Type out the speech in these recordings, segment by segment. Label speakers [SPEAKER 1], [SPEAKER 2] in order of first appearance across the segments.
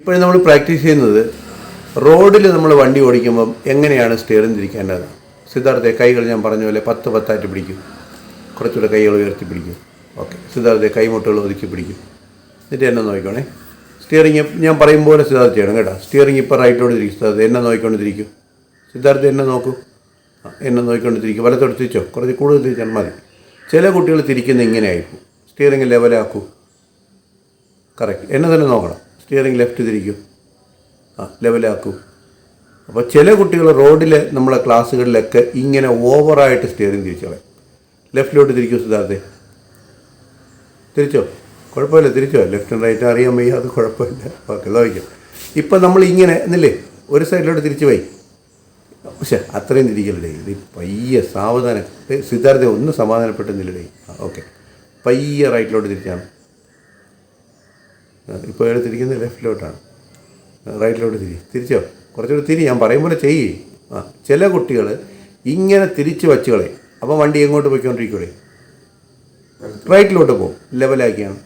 [SPEAKER 1] ഇപ്പോഴും നമ്മൾ പ്രാക്ടീസ് ചെയ്യുന്നത് റോഡിൽ നമ്മൾ വണ്ടി ഓടിക്കുമ്പം എങ്ങനെയാണ് സ്റ്റിയറിംഗ് തിരിക്കേണ്ടത്. സിദ്ധാർത്ഥ കൈകൾ ഞാൻ പറഞ്ഞ പോലെ 10-10 പിടിക്കും. കുറച്ചുകൂടെ കൈകൾ ഉയർത്തി പിടിക്കും. ഓക്കെ. സിദ്ധാർത്ഥ കൈമുട്ടുകൾ ഒതുക്കി പിടിക്കും. എന്നിട്ട് എന്നെ നോക്കിക്കോണേ. സ്റ്റിയറിംഗ് ഞാൻ പറയും പോലെ സിദ്ധാർത്ഥ ചെയ്യണം കേട്ടോ. സ്റ്റിയറിംഗ് ഇപ്പോൾ റൈറ്റോട് തിരിക്കും. സിദ്ധാർത്ഥ എന്നെ നോക്കിക്കൊണ്ട് തിരിക്കും. സിദ്ധാർത്ഥ എന്നെ നോക്കൂ. എന്നെ നോക്കിക്കൊണ്ട് തിരിക്കും. വലത്തോട് തിരിച്ചോ. കുറച്ച് കൂടുതൽ തിരിച്ചാൽ മതി. ചില കുട്ടികൾ തിരിക്കുന്ന ഇങ്ങനെ ആയിരിക്കും. സ്റ്റിയറിംഗ് ലെവലാക്കൂ. കറക്റ്റ്. എന്നെ തന്നെ നോക്കണം. സ്റ്റിയറിംഗ് ലെഫ്റ്റ് തിരിക്കും. ലെവലാക്കൂ. അപ്പോൾ ചില കുട്ടികൾ റോഡിൽ നമ്മളെ ക്ലാസ്സുകളിലൊക്കെ ഇങ്ങനെ ഓവറായിട്ട് സ്റ്റിയറിംഗ് തിരിച്ചോളെ. ലെഫ്റ്റിലോട്ട് തിരിക്കൂ സിദ്ധാർത്ഥേ. തിരിച്ചോ. കുഴപ്പമില്ല. തിരിച്ചോ. ലെഫ്റ്റും റൈറ്റും അറിയാൻ വയ്യ. അത് കുഴപ്പമില്ല. ഓക്കെ. നോക്കാം. ഇപ്പം നമ്മൾ ഇങ്ങനെ എന്നില്ലേ ഒരു സൈഡിലോട്ട് തിരിച്ച് പോയി. പക്ഷേ അത്രയും തിരിക്കലേ. ഇത് പയ്യെ സാവധാനം. സിദ്ധാർത്ഥ ഒന്ന് സമാധാനപ്പെട്ടെന്നില്ലേ. ഓക്കെ. പയ്യെ റൈറ്റിലോട്ട് തിരിച്ചാണ്. ഇപ്പോൾ അയാൾ തിരിക്കുന്നത് ലെഫ്റ്റിലോട്ടാണ്. റൈറ്റിലോട്ട് തിരിച്ചോ. കുറച്ചുകൂടി തിരി. ഞാൻ പറയും പോലെ ചെയ്യേ. ചില കുട്ടികൾ ഇങ്ങനെ തിരിച്ച് വച്ച് കളയും. അപ്പോൾ വണ്ടി എങ്ങോട്ട് പോയിക്കൊണ്ടിരിക്കൂടെ. റൈറ്റിലോട്ട് പോകും. ലെവലാക്കിയാണ്.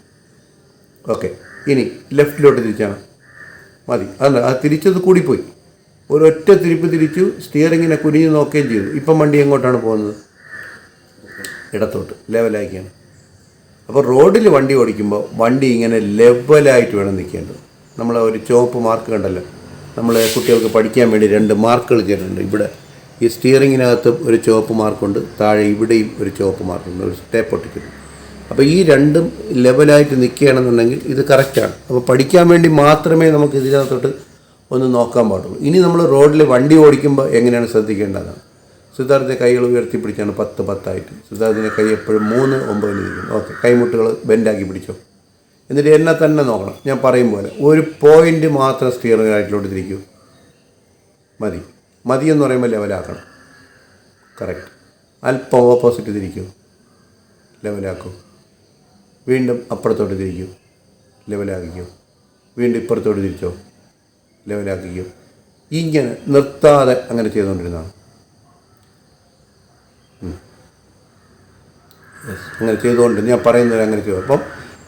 [SPEAKER 1] ഓക്കെ. ഇനി ലെഫ്റ്റിലോട്ട് തിരിച്ചാണ്. മതി. അതല്ല, അത് തിരിച്ചത് കൂടിപ്പോയി. ഒരൊറ്റ തിരിപ്പ് തിരിച്ചു. സ്റ്റിയറിങ്ങിനെ കുനിഞ്ഞ് നോക്കുകയും ചെയ്തു. ഇപ്പം വണ്ടി എങ്ങോട്ടാണ് പോകുന്നത്. ഇടത്തോട്ട്. ലെവലാക്കിയാണ്. അപ്പോൾ റോഡിൽ വണ്ടി ഓടിക്കുമ്പോൾ വണ്ടി ഇങ്ങനെ ലെവലായിട്ട് വേണം നിൽക്കേണ്ടത്. നമ്മൾ ഒരു ചുവപ്പ് മാർക്ക് കണ്ടല്ലോ. നമ്മൾ കുട്ടികൾക്ക് പഠിക്കാൻ വേണ്ടി 2 മാർക്കുകൾ ചെയ്തിട്ടുണ്ട്. ഇവിടെ ഈ സ്റ്റിയറിങ്ങിനകത്തും ഒരു ചുവപ്പ് മാർക്കുണ്ട്. താഴെ ഇവിടെയും ഒരു ചുവപ്പ് മാർക്കുണ്ട്. ഒരു ടേപ്പ് ഒട്ടിക്കുന്നു. അപ്പോൾ ഈ രണ്ടും ലെവലായിട്ട് നിൽക്കുകയാണെന്നുണ്ടെങ്കിൽ ഇത് കറക്റ്റാണ്. അപ്പോൾ പഠിക്കാൻ വേണ്ടി മാത്രമേ നമുക്ക് ഇതിനകത്തോട്ട് ഒന്ന് നോക്കാൻ പാടുള്ളൂ. ഇനി നമ്മൾ റോഡിൽ വണ്ടി ഓടിക്കുമ്പോൾ എങ്ങനെയാണ് ശ്രദ്ധിക്കേണ്ടതാണ്. സിദ്ധാർത്ഥ കൈകൾ ഉയർത്തിപ്പിടിച്ചാണ് 10-10. സിദ്ധാർത്ഥിൻ്റെ കൈ എപ്പോഴും 3-9 ഇരിക്കുന്നു. ഓക്കെ. കൈമുട്ടുകൾ ബെൻഡാക്കി പിടിച്ചോ. എന്നിട്ട് എന്നെ തന്നെ നോക്കണം. ഞാൻ പറയും പോലെ ഒരു പോയിൻ്റ് മാത്രം സ്റ്റിയറിംഗ് റൈറ്റിലോട്ട് തിരിക്കൂ. മതി എന്ന് പറയുമ്പോൾ ലെവലാക്കണം. കറക്റ്റ്. അല്പം ഓപ്പോസിറ്റ് തിരിക്കൂ. ലെവലാക്കൂ. വീണ്ടും അപ്പുറത്തോട്ട് തിരിക്കൂ. ലെവലാക്കിക്കൂ. വീണ്ടും ഇപ്പുറത്തോട്ട് തിരിച്ചോ. ലെവലാക്കിക്കൂ. ഇങ്ങനെ നിർത്താതെ അങ്ങനെ ചെയ്തുകൊണ്ടിരുന്നതാണ്. അങ്ങനെ ചെയ്തുകൊണ്ട് ഞാൻ പറയുന്നത് അങ്ങനെ ചെയ്തു. അപ്പം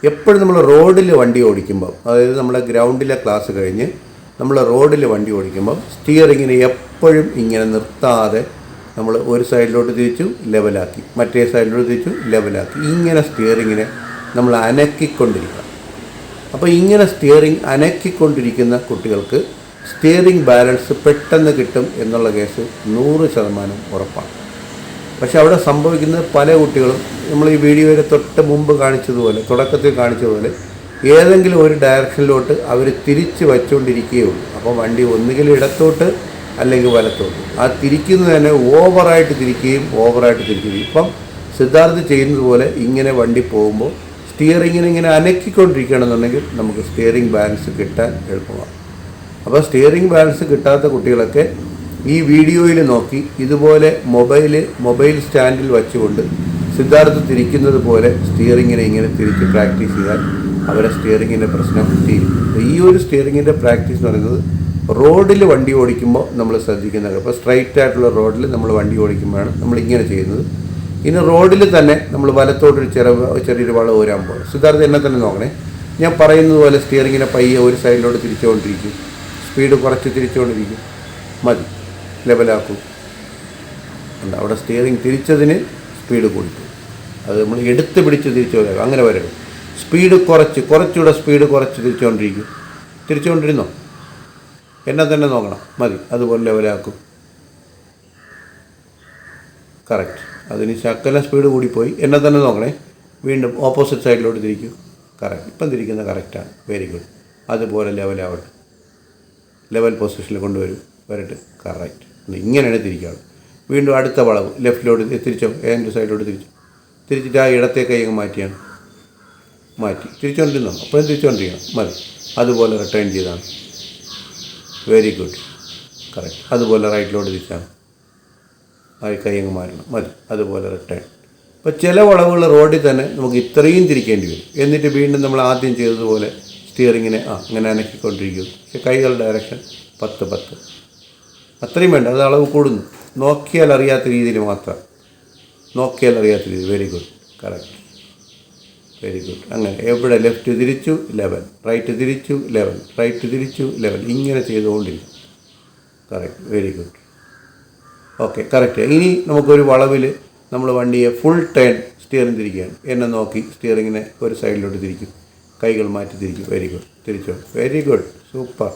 [SPEAKER 1] എപ്പോഴും നമ്മൾ റോഡിൽ വണ്ടി ഓടിക്കുമ്പോൾ, അതായത് നമ്മളെ ഗ്രൗണ്ടിലെ ക്ലാസ് കഴിഞ്ഞ് നമ്മൾ റോഡിൽ വണ്ടി ഓടിക്കുമ്പം സ്റ്റിയറിങ്ങിനെ എപ്പോഴും ഇങ്ങനെ നിർത്താതെ നമ്മൾ ഒരു സൈഡിലോട്ട് തിരിച്ചു ലെവലാക്കി, മറ്റേ സൈഡിലോട്ട് തിരിച്ചു ലെവലാക്കി, ഇങ്ങനെ സ്റ്റിയറിങ്ങിനെ നമ്മൾ അനക്കിക്കൊണ്ടിരിക്കണം. അപ്പോൾ ഇങ്ങനെ സ്റ്റിയറിങ് അനക്കിക്കൊണ്ടിരിക്കുന്ന കുട്ടികൾക്ക് സ്റ്റിയറിംഗ് ബാലൻസ് പെട്ടെന്ന് കിട്ടും എന്നുള്ള കേസ് 100% ഉറപ്പാണ്. പക്ഷെ അവിടെ സംഭവിക്കുന്നത് പല കുട്ടികളും നമ്മൾ ഈ വീഡിയോയിൽ തൊട്ട് മുമ്പ് കാണിച്ചതുപോലെ, തുടക്കത്തിൽ കാണിച്ചതുപോലെ ഏതെങ്കിലും ഒരു ഡയറക്ഷനിലോട്ട് അവർ തിരിച്ച് വച്ചുകൊണ്ടിരിക്കുകയുള്ളൂ. അപ്പോൾ വണ്ടി ഒന്നുകിൽ ഇടത്തോട്ട് അല്ലെങ്കിൽ വലത്തോട്ട്. ആ തിരിക്കുന്നത് തന്നെ ഓവറായിട്ട് തിരിക്കുകയും ഇപ്പം സിദ്ധാർത്ഥ ചെയ്യുന്നത് പോലെ ഇങ്ങനെ വണ്ടി പോകുമ്പോൾ സ്റ്റിയറിങ്ങിനെ ഇങ്ങനെ അനക്കിക്കൊണ്ടിരിക്കുകയാണെന്നുണ്ടെങ്കിൽ നമുക്ക് സ്റ്റിയറിംഗ് ബാലൻസ് കിട്ടാൻ എളുപ്പമാണ്. അപ്പോൾ സ്റ്റിയറിംഗ് ബാലൻസ് കിട്ടാത്ത കുട്ടികളൊക്കെ ഈ വീഡിയോയിൽ നോക്കി ഇതുപോലെ മൊബൈൽ സ്റ്റാൻഡിൽ വച്ചുകൊണ്ട് സിദ്ധാർത്ഥ തിരിക്കുന്നത് പോലെ സ്റ്റിയറിങ്ങിനെ ഇങ്ങനെ തിരിച്ച് പ്രാക്ടീസ് ചെയ്താൽ അവരെ സ്റ്റിയറിങ്ങിൻ്റെ പ്രശ്നം തീരും. ഈ ഒരു സ്റ്റിയറിങ്ങിൻ്റെ പ്രാക്ടീസ് എന്ന് പറയുന്നത് റോഡിൽ വണ്ടി ഓടിക്കുമ്പോൾ നമ്മൾ ശ്രദ്ധിക്കുന്നത്. അപ്പോൾ സ്ട്രൈറ്റ് ആയിട്ടുള്ള റോഡിൽ നമ്മൾ വണ്ടി ഓടിക്കുമ്പോഴാണ് നമ്മൾ ഇങ്ങനെ ചെയ്യുന്നത്. ഇനി റോഡിൽ തന്നെ നമ്മൾ വലത്തോട്ടൊരു ചെറിയൊരു വളവ് വരാൻ പോകും. സിദ്ധാർത്ഥ എന്നെ തന്നെ നോക്കണേ. ഞാൻ പറയുന്നത് പോലെ സ്റ്റിയറിങ്ങിനെ പയ്യെ ഒരു സൈഡിലോട്ട് തിരിച്ചുകൊണ്ടിരിക്കും. സ്പീഡ് കുറച്ച് തിരിച്ചുകൊണ്ടിരിക്കും. മതി. ലെവലാക്കും. അവിടെ സ്റ്റിയറിംഗ് തിരിച്ചതിന് സ്പീഡ് കൂടിപ്പോയി. അത് നമ്മൾ എടുത്ത് പിടിച്ച് തിരിച്ചു വരാം. അങ്ങനെ വരണം. സ്പീഡ് കുറച്ചുകൂടെ സ്പീഡ് കുറച്ച് തിരിച്ചുകൊണ്ടിരുന്നോ. എന്നെ തന്നെ നോക്കണം. മതി. അതുപോലെ ലെവലാക്കും. കറക്റ്റ്. അതിന് ശക്കല സ്പീഡ് കൂടിപ്പോയി. എന്നെ തന്നെ നോക്കണേ. വീണ്ടും ഓപ്പോസിറ്റ് സൈഡിലോട്ട് തിരിക്കൂ. കറക്റ്റ്. ഇപ്പം തിരിക്കുന്നത് കറക്റ്റാണ്. Very good. അതുപോലെ ലെവലാവട്ടെ. ലെവൽ പൊസിഷനിൽ വരട്ടെ. കറക്റ്റ്. ഇങ്ങനെയാണ് തിരിക്കാറ്. വീണ്ടും അടുത്ത വളവ് ലെഫ്റ്റിലോട്ട് തിരിച്ചോ. ഏതെങ്കിലും സൈഡിലോട്ട് തിരിച്ചിട്ട് ആ ഇടത്തെ കൈ അങ്ങ് മാറ്റി തിരിച്ചുകൊണ്ടിരുന്നോ. അപ്പോഴും തിരിച്ചുകൊണ്ടിരിക്കണം. മതി. അതുപോലെ റിട്ടേൺ ചെയ്താണ്. Very good. കറക്റ്റ്. അതുപോലെ റൈറ്റിലോട്ട് തിരിച്ചാണ്. ആ കൈ അങ്ങ് മാറ്റണം. മതി. അതുപോലെ റിട്ടേൺ. ഇപ്പോൾ ചില വളവുകൾ റോഡിൽ തന്നെ നമുക്ക് ഇത്രയും തിരിക്കേണ്ടി വരും. എന്നിട്ട് വീണ്ടും നമ്മൾ ആദ്യം ചെയ്തതുപോലെ സ്റ്റിയറിങ്ങിനെ അങ്ങനെ അനക്കിക്കൊണ്ടിരിക്കും. പക്ഷേ കൈകളുടെ ഡയറക്ഷൻ 10-10. അത്രയും വേണ്ട. അത് അളവ് കൂടുന്നു. നോക്കിയാൽ അറിയാത്ത രീതിയിൽ മാത്രം. Very good. Correct. Very good. അങ്ങനെ എവിടെ ലെഫ്റ്റ് തിരിച്ചു 11, റൈറ്റ് തിരിച്ചു 11, റൈറ്റ് തിരിച്ചു 11, ഇങ്ങനെ ചെയ്തുകൊണ്ടിരിക്കും. Correct, very good. Okay, correct. ഇനി നമുക്കൊരു വളവിൽ നമ്മൾ വണ്ടിയെ ഫുൾ ടേൺ സ്റ്റിയറിംഗ് തിരിക്കുകയാണ്. എന്നെ നോക്കി സ്റ്റിയറിങ്ങിനെ ഒരു സൈഡിലോട്ട് തിരിക്കും, കൈകൾ മാറ്റി തിരിക്കും. Very good. തിരിച്ചോ, വെരി ഗുഡ്, സൂപ്പർ.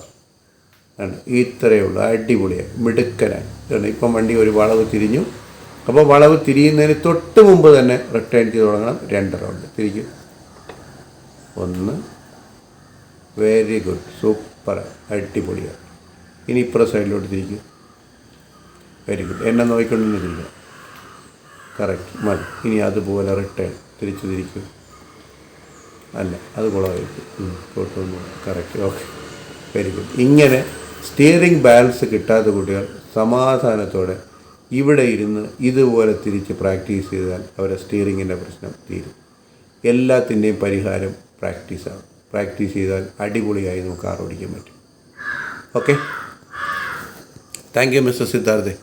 [SPEAKER 1] ആണ് ഇത്രയേ ഉള്ളൂ. അടിപൊളിയായി, മിടുക്കനായി. ഇപ്പം വണ്ടി ഒരു വളവ് തിരിഞ്ഞു. അപ്പോൾ വളവ് തിരിയുന്നതിന് തൊട്ട് മുമ്പ് തന്നെ റിട്ടേൺ ചെയ്ത് തുടങ്ങണം. 2 റൗണ്ട് തിരിക്കും. 1, വെരി ഗുഡ്, സൂപ്പർ, അടിപൊളിയാണ്. ഇനി ഇപ്പുറം സൈഡിലോട്ട് തിരിക്കും. Very good. എന്നെ നോക്കിക്കൊണ്ടു തിരിക്കുക. കറക്റ്റ്, മതി. ഇനി അതുപോലെ റിട്ടേൺ തിരിച്ചു തിരിക്കും. അല്ല, അത് കുളമായിരിക്കും. തൊട്ടൊന്നും. Correct, okay, very good. ഇങ്ങനെ സ്റ്റിയറിംഗ് ബാലൻസ് കിട്ടാത്ത കുട്ടികൾ സമാധാനത്തോടെ ഇവിടെ ഇരുന്ന് ഇതുപോലെ തിരിച്ച് പ്രാക്ടീസ് ചെയ്താൽ അവരുടെ സ്റ്റിയറിങ്ങിൻ്റെ പ്രശ്നം തീരും. എല്ലാത്തിൻ്റെയും പരിഹാരം പ്രാക്ടീസാണ്. പ്രാക്ടീസ് ചെയ്താൽ അടിപൊളിയായി നമുക്ക് കാർ ഓടിക്കാൻ പറ്റും. Okay, thank you mister സിദ്ധാർത്ഥേ.